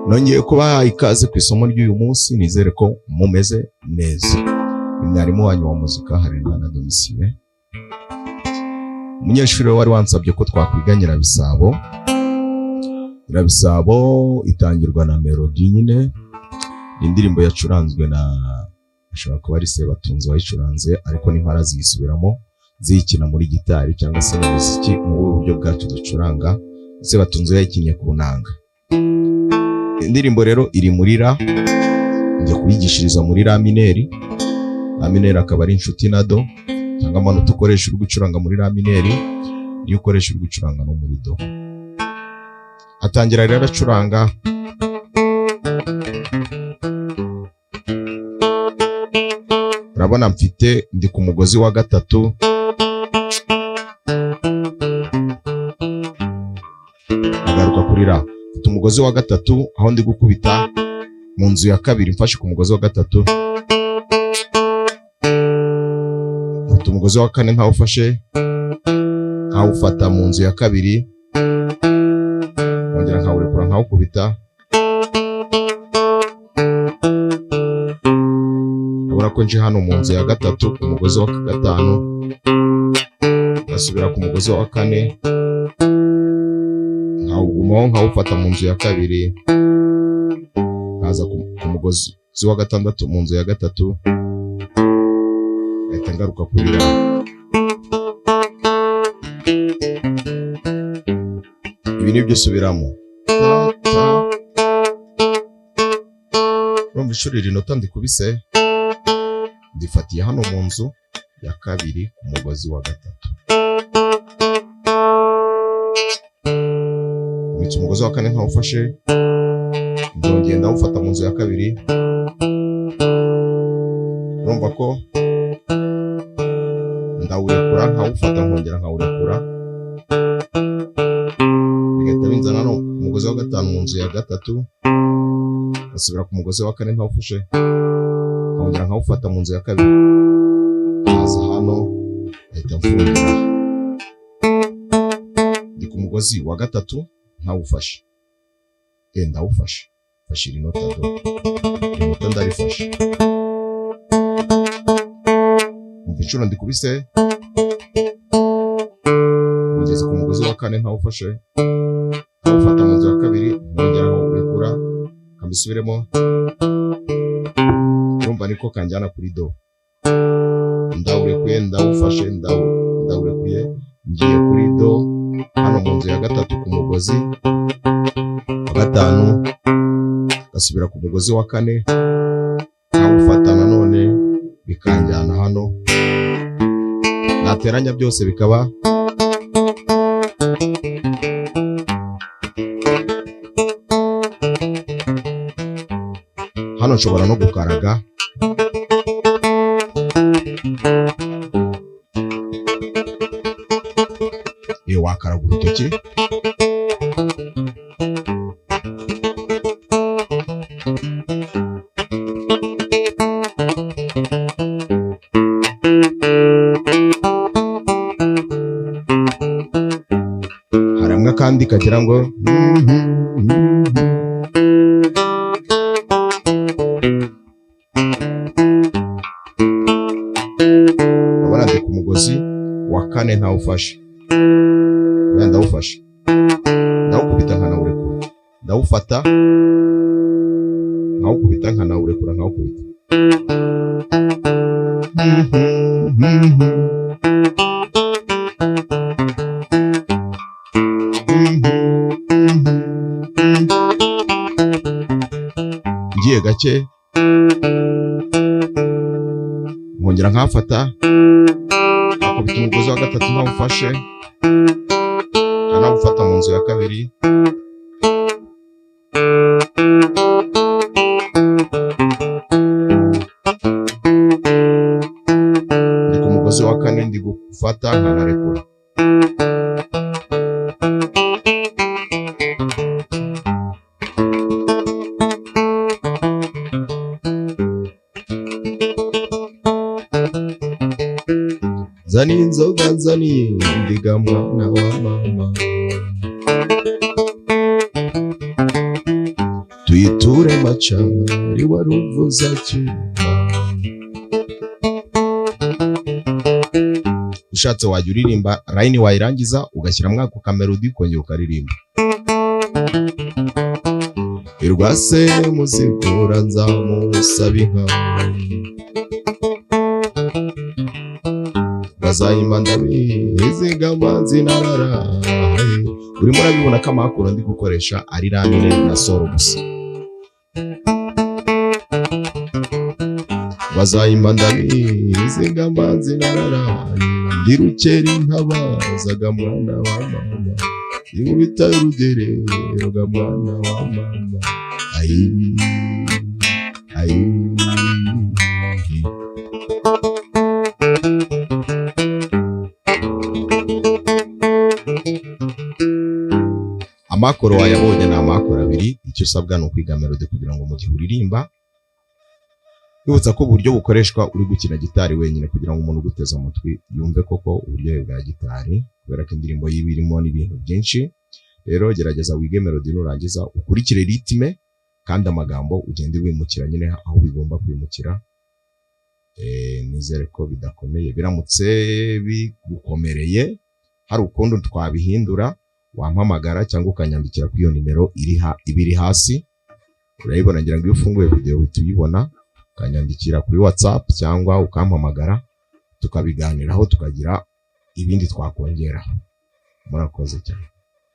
Nongeye kubaha ikaze ku isomo ry'uyu munsi, nizere ko mumeze neza. Mwarimu wanyu wa muzika Harerimana Domitien, umunyeshuri wari wansabye ko twakwiga Nyirabisabo. Nyirabisabo itangirwa na melody nyine, indirimbo yacuranzwe na ashobora kuba ari Sebatunzi wayicuranze, ariko n'impara ziyisubiramo ziyikina muri gitari cyangwa se muziki mu buryo bwacu ducuranga. Sebatunzi yayikinye ku nanga. Indirimbo rero iri muri ra, njya kuyigishiriza muri ra mineri. Ra mineri akaba ari inshuti na do, cyangwa amanota ukoresha uri gucuranga muri ra mineri niyo ukoresha uri gucuranga no muri do. Atangira rero acuranga urabona mfite ndi ku mugozi wa gatatu, agaruka kuri ra. Mfite umugozi wa gatatu aho ndi gukubita mu nzu ya kabiri, mfashe ku mugozi wa gatatu. Mfite umugozi wa kane ntawufashe, nkawufata mu nzu ya kabiri, nkongera nkawurekura nkawukubita. Urabona ko nje hano mu nzu ya gatatu ku mugozi wa gatanu, ngasubira ku mugozi wa kane, nkawugumaho nkawufata mu nzu ya kabiri, nkaza ku mugozi wa gatandatu mu nzu ya gatatu, ngahita ngaruka kuri ra. Ibi nibyo subiramo. Urumva ishuri rinota ndikubise, ndifatiye hano mu nzu ya kabiri ku mugozi wa gatatu. Mwitse umugozi wa kane nkawufashe, ndongera ndawufata mu nzu ya kabiri. Urumva ko ndawurekura nkawufata nkongera nkawurekura, bigahita binzana no ku mugozi wa gatanu mu nzu ya gatatu, ngasubira ku mugozi wa kane ntawufashe, nkongera nkawufata mu nzu ya kabiri, nkaza hano ngahita mfungira. Ndi ku mugozi wa gatatu ntawufashe, ndawufashe, mfashe iri nota do, iri nota ndarifashe. Umva inshuro ndikubise, ngeze ku mugozi wa kane ntawufashe, nkawufata mu nzu ya kabiri, nkongera nkawurekura, nkabisubiremo. Urumva niko kanjyana kuri do. Ndawurekuye, ndawufashe, ndawurekuye, ngiye kuri do hano mu nzu ya gatatu ku mugozi wa gatanu, gasubira ku mugozi wa kane, nkawufata nanone, bikanjyana hano. Nateranya byose bikaba hano. Nshobora no gukaraga, wakaraga urutoki. Hari amwe kandi kagira ngo urabona ndi ku mugozi wa kane ntawufashe, ndawufashe, ndawukubita nkanawurekura, ndawufata nkawukubita nkanawurekura, nkawukubita. Ngiye gake, nkongera nkafata, nkakubita umugozi wa gatatu ntawufashe, nkanawufata mu nzu ya kabiri, ndi ku mugozi wa kane ndi gufata nkanarekura. zani inzoga nzani ndiga mwana wa mama, tuyiture macari waruvuza cyuma. Ushatse wajya uririmba line wayirangiza ugashyiramo ako kamelodi kongera ukaririmba. Irwase muzikura nzamusaba inka, bazayimba ndabizigama zinararaye. Urimo urabibona ko amakuru ndi gukoresha ari ramine na solo gusa. Bazayimba ndabizigama zinararaye, ndirukeri ntabazaga mwana wa mama, inkubita y'urugerero ga mwana wa mama. Ayi ayi amakoro wayabonye ni amakoro abiri. Icyo usabwa ni ukwiga melody kugira ngo mu gihe uririmba, wibutsa ko uburyo bukoreshwa uri gukina gitari wenyine kugira ngo umuntu uguteze amatwi yumve koko uburyohe bwa gitari, kubera ko indirimbo yiba irimo n'ibintu byinshi. Rero gerageza wige melody, nurangiza ukurikire ritme kandi amagambo ugende wimukira nyine aho bigomba kwimukira. Nizere ko bidakomeye. Biramutse bigukomereye hari ukundi twabihindura, wampamagara cyangwa ukanyandikira kuri iyo nimero ibiri hasi. Urayibona, ngira ngo iyo ufunguye video uhita uyibona, ukanyandikira kuri WhatsApp cyangwa ukampamagara tukabiganiraho tukagira ibindi twakongera. Murakoze cyane.